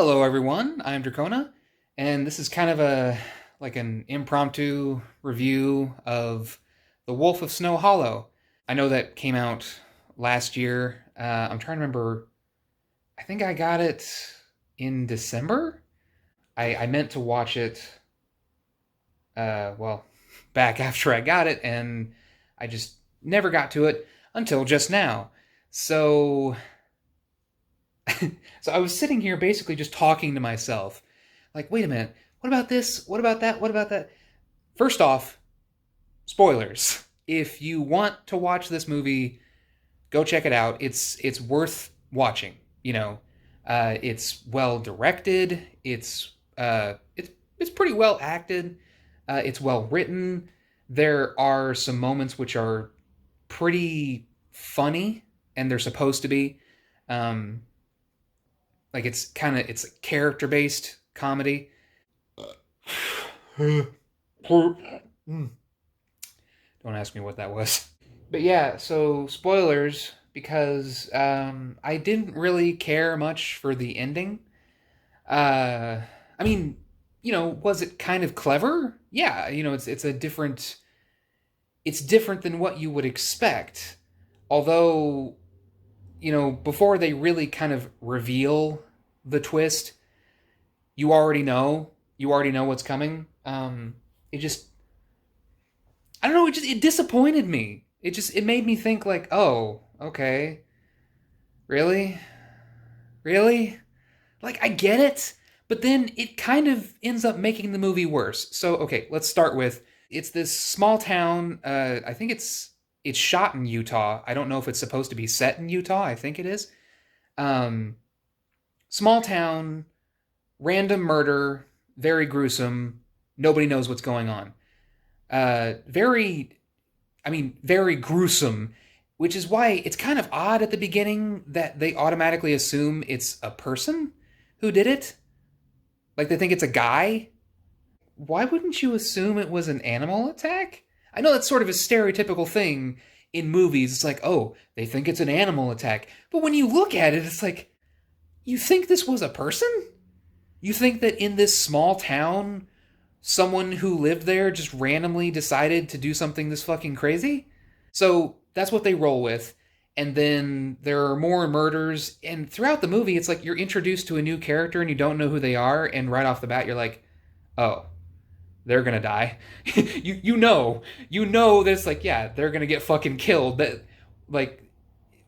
Hello, everyone. I'm Dracona, and this is kind of an impromptu review of The Wolf of Snow Hollow. I know that came out last year. I'm trying to remember. I think I got it in December. I meant to watch it, well, back after I got it, and I just never got to it until just now. So, so I was sitting here basically just talking to myself, like, wait a minute, what about this? What about that? What about that? First off, spoilers. If you want to watch this movie, go check it out. It's worth watching. It's well directed. It's pretty well acted. It's well written. There are some moments which are pretty funny, and they're supposed to be. Um, it's character based comedy. Don't ask me what that was. But yeah, so spoilers, because I didn't really care much for the ending. I mean, was it kind of clever? Yeah, it's different than what you would expect. Although, before they really kind of reveal the twist, you already know what's coming. It just, I don't know, it disappointed me. It made me think like, oh, okay, really, really, like I get it, but then it kind of ends up making the movie worse. So okay, let's start with it's this small town. I think it's shot in Utah. I don't know if it's supposed to be set in Utah. I think it is. Um, Small town, random murder, very gruesome. Nobody knows what's going on. Very gruesome, which is why it's kind of odd at the beginning that they automatically assume it's a person who did it. Like they think it's a guy. Why wouldn't you assume it was an animal attack? I know that's sort of a stereotypical thing in movies. It's like, oh, they think it's an animal attack. But when you look at it, it's like, you think this was a person? You think that in this small town, someone who lived there just randomly decided to do something this fucking crazy? So that's what they roll with. And then there are more murders. And throughout the movie, it's like you're introduced to a new character and you don't know who they are. And right off the bat, you're like, oh, they're gonna die. You know that it's like, yeah, they're gonna get fucking killed. That, like,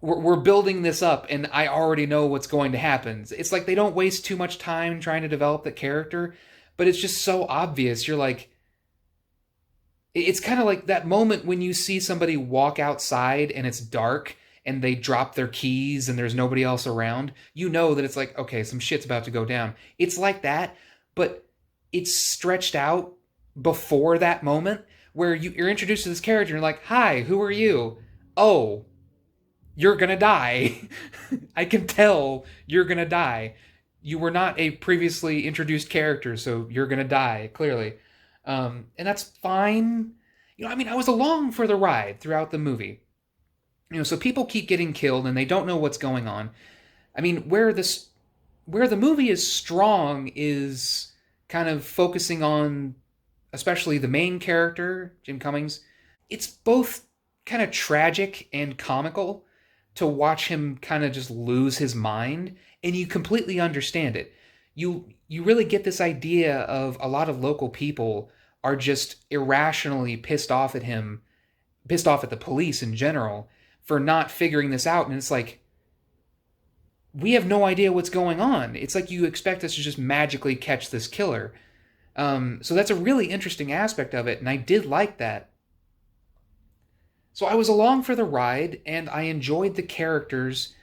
we're building this up and I already know what's going to happen. It's like they don't waste too much time trying to develop the character, but it's just so obvious. You're like, it's kind of like that moment when you see somebody walk outside and it's dark and they drop their keys and there's nobody else around. You know that it's like, okay, some shit's about to go down. It's like that, but it's stretched out before that moment where you're introduced to this character and you're like, hi, who are you? Oh, you're gonna die. I can tell you're gonna die. You were not a previously introduced character, so you're gonna die, clearly. And that's fine. I was along for the ride throughout the movie. So people keep getting killed and they don't know what's going on. I mean, where the movie is strong is kind of focusing on especially the main character, Jim Cummings. It's both kind of tragic and comical to watch him kind of just lose his mind, and you completely understand it. You really get this idea of a lot of local people are just irrationally pissed off at him, pissed off at the police in general for not figuring this out, and it's like, we have no idea what's going on. It's like you expect us to just magically catch this killer. So that's a really interesting aspect of it, and I did like that. So I was along for the ride, and I enjoyed the characters,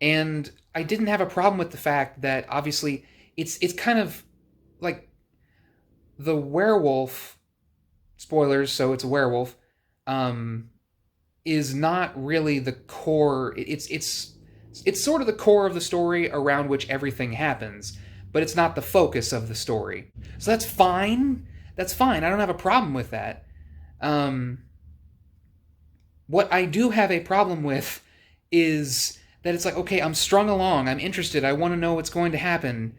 and I didn't have a problem with the fact that obviously it's kind of like the werewolf, spoilers, so it's a werewolf, is not really the core. It's sort of the core of the story around which everything happens, but it's not the focus of the story. So that's fine. That's fine. I don't have a problem with that. What I do have a problem with is that it's like, okay, I'm strung along, I'm interested, I want to know what's going to happen,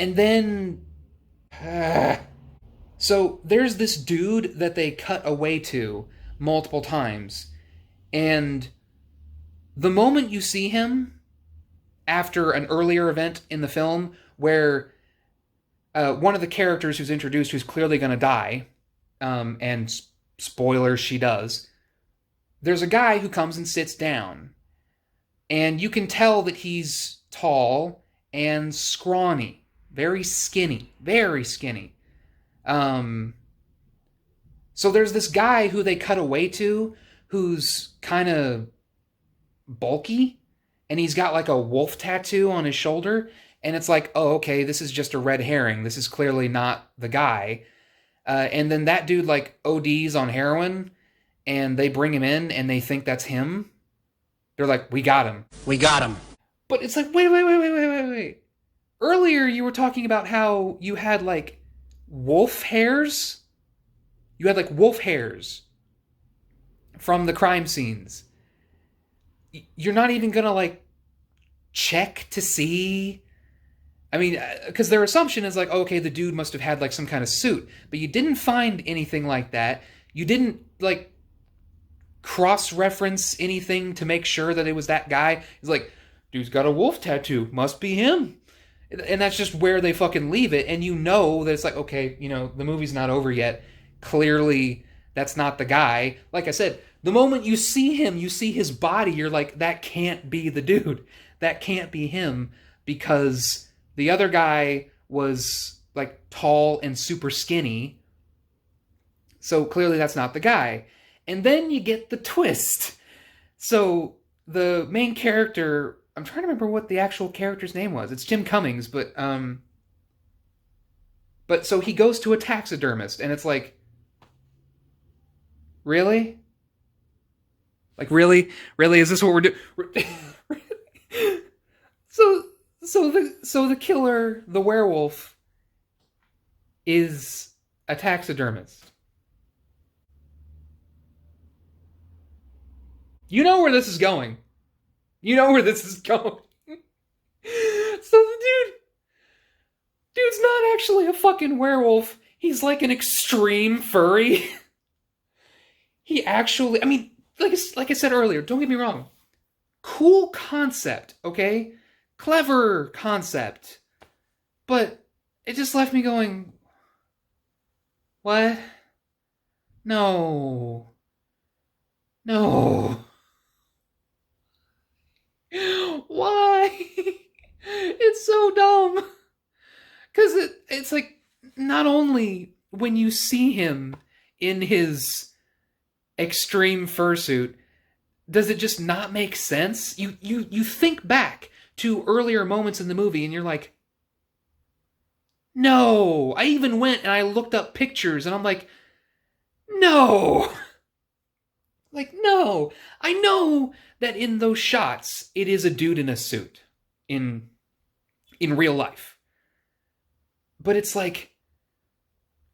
And then so there's this dude that they cut away to multiple times, and the moment you see him after an earlier event in the film where one of the characters who's introduced who's clearly going to die, and spoilers, she does, there's a guy who comes and sits down, and you can tell that he's tall and scrawny, very skinny, very skinny. Um, so there's this guy who they cut away to who's kind of bulky, and he's got like a wolf tattoo on his shoulder, and it's like, oh, okay, this is just a red herring. This is clearly not the guy. And then that dude like ODs on heroin, and they bring him in, and they think that's him. They're like, we got him. We got him. But it's like, wait. Earlier you were talking about how you had like wolf hairs. You had like wolf hairs from the crime scenes. You're not even gonna like check to see. I mean, because their assumption is like, okay, the dude must have had like some kind of suit, but you didn't find anything like that. You didn't like cross-reference anything to make sure that it was that guy. He's like, dude's got a wolf tattoo, must be him. And that's just where they fucking leave it, and you know that it's like, okay, you know, the movie's not over yet. Clearly, that's not the guy. Like I said, the moment you see him, you see his body, you're like, that can't be the dude. That can't be him, because the other guy was like tall and super skinny. So clearly that's not the guy. And then you get the twist. So the main character, I'm trying to remember what the actual character's name was. It's Jim Cummings, but so he goes to a taxidermist, and it's like, really? Like, really? Really? Is this what we're doing? So the killer, the werewolf, is a taxidermist. You know where this is going. You know where this is going. So the dude's not actually a fucking werewolf. He's like an extreme furry. He actually, I mean, like I said earlier, don't get me wrong. Cool concept, okay? Clever concept. But it just left me going, what? No. Why? It's so dumb. Because it's like, not only when you see him in his extreme fursuit, does it just not make sense? You think back to earlier moments in the movie, and you're like, no. I even went and I looked up pictures, and I'm like, no. Like, no. I know that in those shots, it is a dude in a suit in real life. But it's like,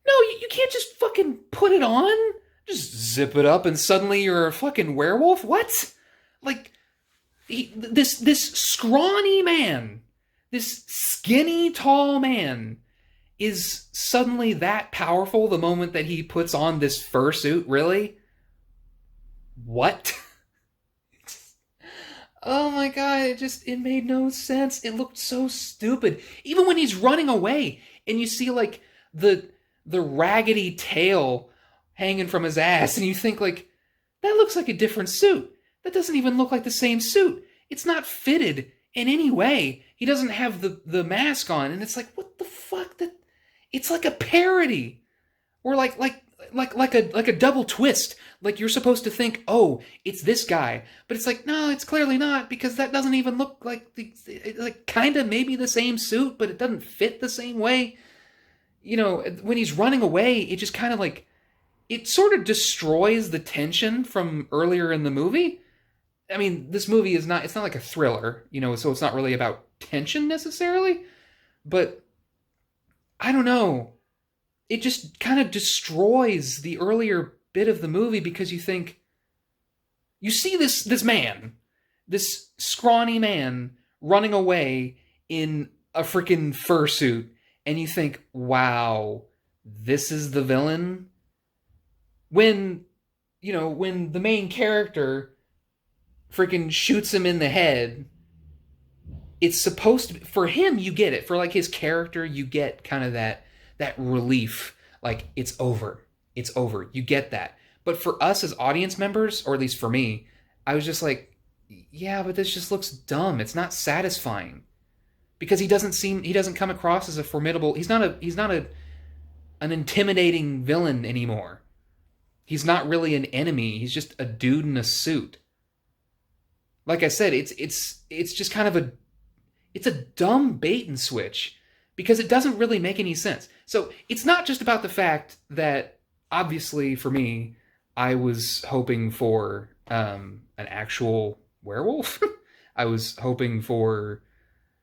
no, you can't just fucking put it on. Just zip it up and suddenly you're a fucking werewolf? What? Like, this scrawny man, this skinny, tall man is suddenly that powerful the moment that he puts on this fursuit? Really? What? Oh my god, it made no sense. It looked so stupid. Even when he's running away and you see like the raggedy tail hanging from his ass, and you think like, that looks like a different suit. That doesn't even look like the same suit. It's not fitted in any way. He doesn't have the mask on, and it's like, what the fuck? It's like a parody. Or like a double twist. Like you're supposed to think, oh, it's this guy, but it's like, no, it's clearly not, because that doesn't even look like like kind of maybe the same suit, but it doesn't fit the same way. You know, when he's running away, it just kind of like, it sort of destroys the tension from earlier in the movie. I mean, this movie it's not like a thriller, you know, so it's not really about tension necessarily, but I don't know. It just kind of destroys the earlier bit of the movie, because you think, you see this man, this scrawny man running away in a freaking fursuit, and you think, wow, this is the villain. When, when the main character freaking shoots him in the head, it's supposed to be, for him, you get it. For like his character, you get kind of that relief. Like, it's over. It's over. You get that. But for us as audience members, or at least for me, I was just like, yeah, but this just looks dumb. It's not satisfying. Because he doesn't come across as a formidable, he's not an intimidating villain anymore. He's not really an enemy. He's just a dude in a suit. Like I said, it's just kind of it's a dumb bait and switch because it doesn't really make any sense. So it's not just about the fact that, obviously for me, I was hoping for an actual werewolf. I was hoping for,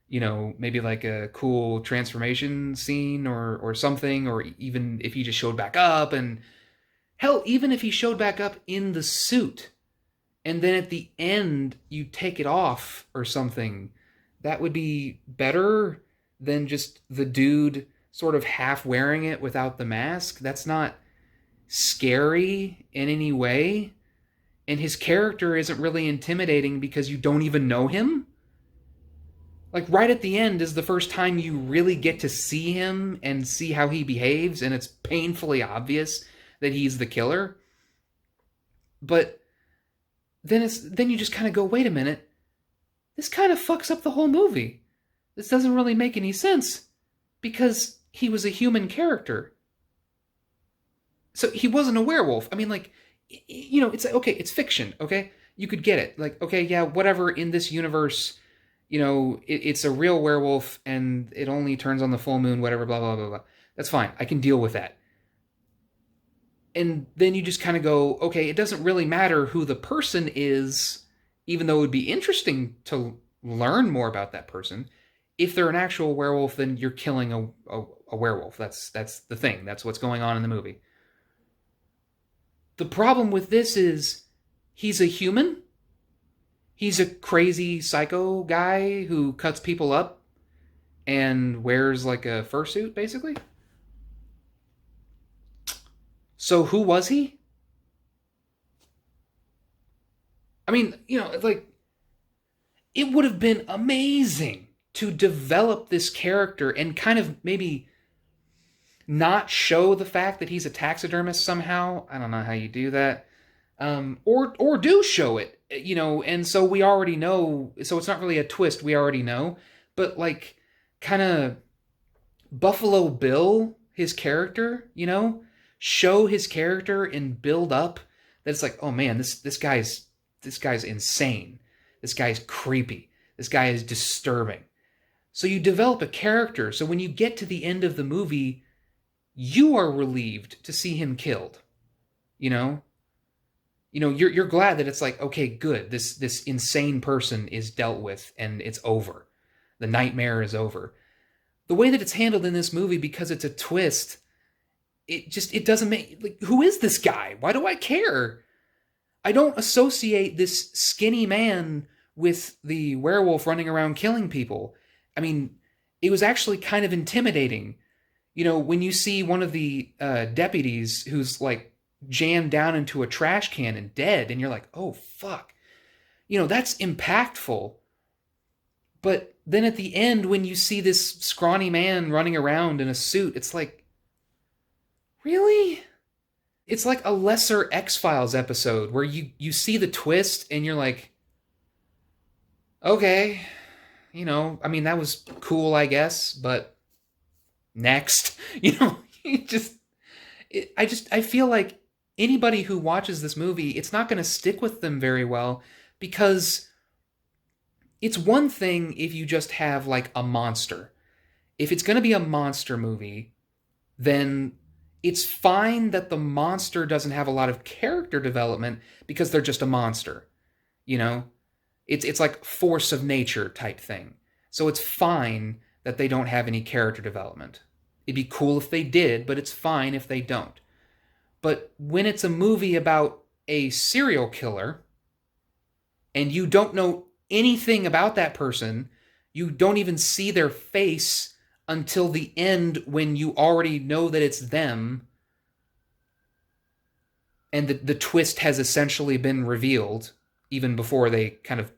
maybe like a cool transformation scene or something, or even if he just showed back up, and hell, even if he showed back up in the suit and then at the end you take it off or something, that would be better than just the dude sort of half wearing it without the mask. That's not scary in any way. And his character isn't really intimidating because you don't even know him. Like, right at the end is the first time you really get to see him and see how he behaves, and it's painfully obvious that he's the killer. But then you just kind of go, wait a minute, this kind of fucks up the whole movie. This doesn't really make any sense because he was a human character. So he wasn't a werewolf. I mean, like, it's okay, it's fiction, okay? You could get it. Like, okay, yeah, whatever, in this universe, it's a real werewolf and it only turns on the full moon, whatever, blah, blah, blah, blah. That's fine. I can deal with that. And then you just kind of go, okay, it doesn't really matter who the person is, even though it would be interesting to learn more about that person. If they're an actual werewolf, then you're killing a werewolf. That's the thing. That's what's going on in the movie. The problem with this is he's a human. He's a crazy psycho guy who cuts people up and wears like a fursuit, basically. So who was he? I mean, like, it would have been amazing to develop this character and kind of maybe not show the fact that he's a taxidermist somehow. I don't know how you do that. Or do show it, and so we already know, so it's not really a twist, we already know, but like, kind of Buffalo Bill his character, show his character and build up that it's like, oh man, this guy's insane. This guy's creepy. This guy is disturbing. So you develop a character, so when you get to the end of the movie, you are relieved to see him killed. You're glad that it's like, okay, good. This insane person is dealt with and it's over. The nightmare is over. The way that it's handled in this movie, because it's a twist, it doesn't make, like, who is this guy? Why do I care? I don't associate this skinny man with the werewolf running around killing people. I mean, it was actually kind of intimidating. When you see one of the deputies who's like jammed down into a trash can and dead, and you're like, oh fuck. That's impactful. But then at the end, when you see this scrawny man running around in a suit, it's like, really? It's like a lesser X-Files episode where you see the twist and you're like, okay, I mean, that was cool, I guess, but next, I feel like anybody who watches this movie, it's not going to stick with them very well, because it's one thing if you just have like a monster. If it's going to be a monster movie, then it's fine that the monster doesn't have a lot of character development because they're just a monster. It's like force of nature type thing. So it's fine that they don't have any character development. It'd be cool if they did, but it's fine if they don't. But when it's a movie about a serial killer and you don't know anything about that person, you don't even see their face until the end when you already know that it's them and the twist has essentially been revealed even before they kind of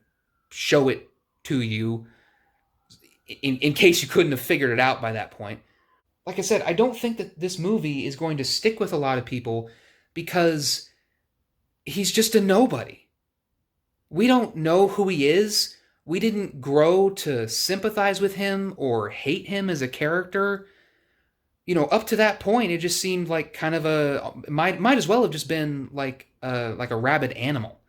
show it to you in case you couldn't have figured it out by that point. Like I said, I don't think that this movie is going to stick with a lot of people because he's just a nobody. We don't know who he is. We didn't grow to sympathize with him or hate him as a character. Up to that point, it just seemed like kind of might as well have just been like a rabid animal.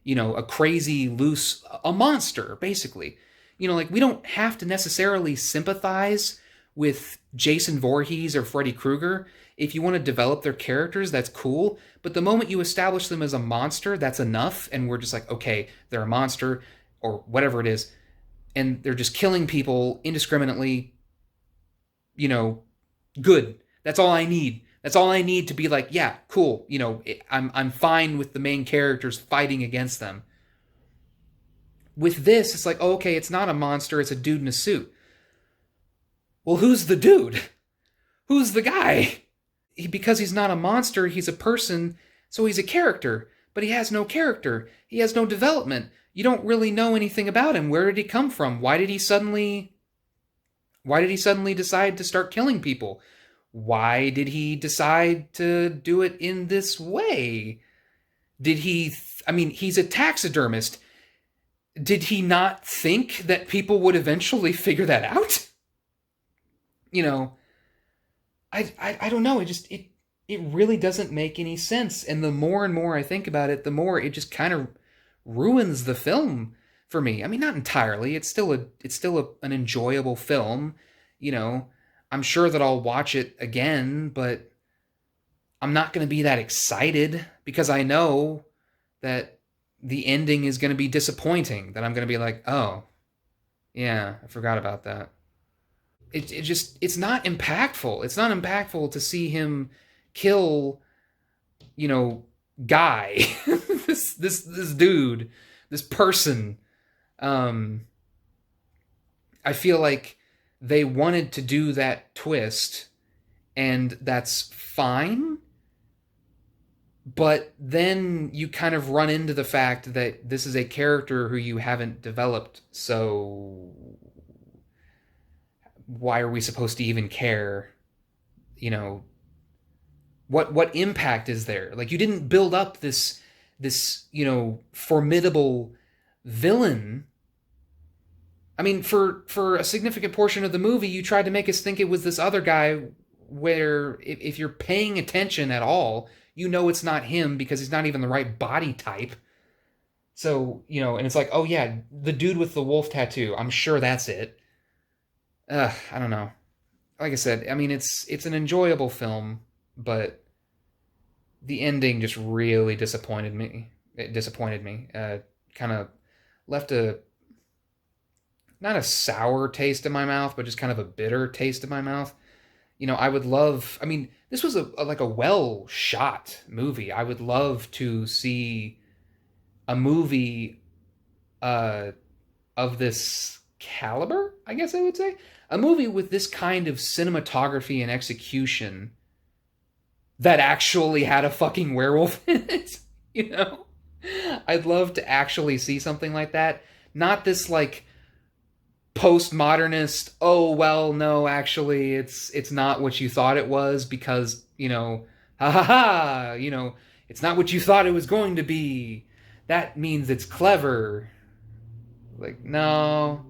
A crazy, loose, a monster, basically. Like we don't have to necessarily sympathize with Jason Voorhees or Freddy Krueger. If you want to develop their characters, that's cool. But the moment you establish them as a monster, that's enough. And we're just like, okay, they're a monster or whatever it is. And they're just killing people indiscriminately. Good. That's all I need. That's all I need to be like, yeah, cool. I'm fine with the main characters fighting against them. With this, it's like, oh, okay, it's not a monster, it's a dude in a suit. Well, who's the dude? Who's the guy? Because he's not a monster, he's a person, so he's a character. But he has no character. He has no development. You don't really know anything about him. Where did he come from? Why did he suddenly decide to start killing people? Why did he decide to do it in this way? He's a taxidermist. Did he not think that people would eventually figure that out? I don't know. It really doesn't make any sense. And the more and more I think about it, the more it just kind of ruins the film for me. Not entirely. It's still an enjoyable film. I'm sure that I'll watch it again, but I'm not going to be that excited because I know that the ending is going to be disappointing. That I'm going to be like, oh, yeah, I forgot about that. It's not impactful. It's not impactful to see him kill, guy, this dude, this person. I feel like they wanted to do that twist, and that's fine. But then you kind of run into the fact that this is a character who you haven't developed, so why are we supposed to even care? What impact is there? Like, you didn't build up this formidable villain. For a significant portion of the movie, you tried to make us think it was this other guy, where if you're paying attention at all, it's not him because he's not even the right body type. So, and it's like, oh yeah, the dude with the wolf tattoo, I'm sure that's it. I don't know. Like I said, it's an enjoyable film, but the ending just really disappointed me. It disappointed me. Kind of left not a sour taste in my mouth, but just kind of a bitter taste in my mouth. I would love, this was a well shot movie. I would love to see a movie of this caliber, I guess I would say. A movie with this kind of cinematography and execution that actually had a fucking werewolf in it, I'd love to actually see something like that. Not this, like, postmodernist, oh, well, no, actually, it's not what you thought it was because, ha ha ha, it's not what you thought it was going to be. That means it's clever. Like, no.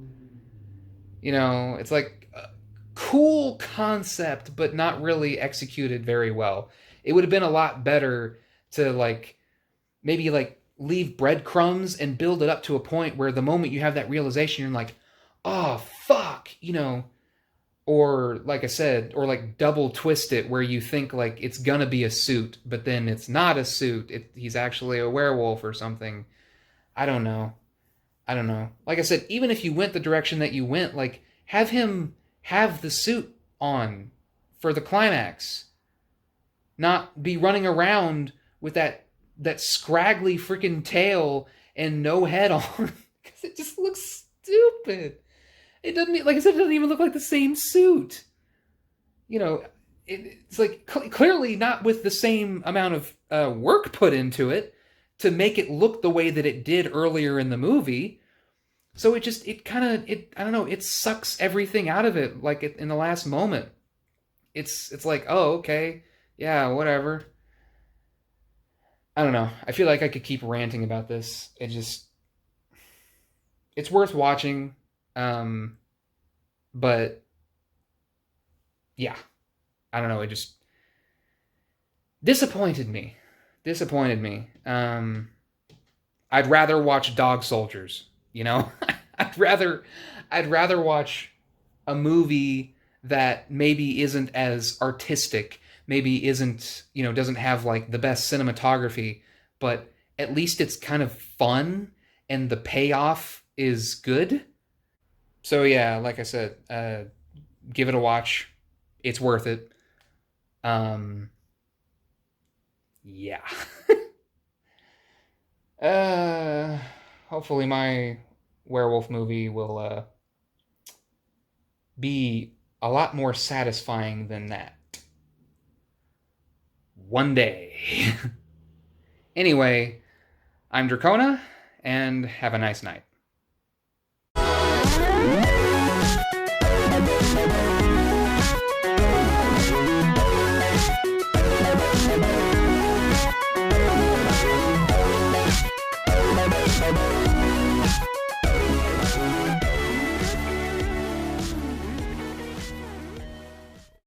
It's like a cool concept, but not really executed very well. It would have been a lot better to, maybe, leave breadcrumbs and build it up to a point where the moment you have that realization, you're like, oh, fuck, or, like I said, or, double twist it where you think, it's gonna be a suit, but then it's not a suit. He's actually a werewolf or something. I don't know. Like I said, even if you went the direction that you went, have him have the suit on for the climax. Not be running around with that scraggly freaking tail and no head on. Because it just looks stupid. It doesn't, like I said, it doesn't even look like the same suit. You know, it's like clearly not with the same amount of work put into it to make it look the way that it did earlier in the movie. So I don't know, it sucks everything out of it. Like in the last moment, it's like, oh, okay, yeah, whatever. I don't know. I feel like I could keep ranting about this. It's worth watching. Um, but yeah, I don't know. It just disappointed me. Disappointed me. I'd rather watch Dog Soldiers. You know, I'd rather I'd rather watch a movie that maybe isn't as artistic, maybe isn't, doesn't have like the best cinematography, but at least it's kind of fun and the payoff is good. So yeah, like I said, give it a watch. It's worth it. Um, yeah. uh, Hopefully my werewolf movie will be a lot more satisfying than that. One day. Anyway, I'm Dracona, and have a nice night.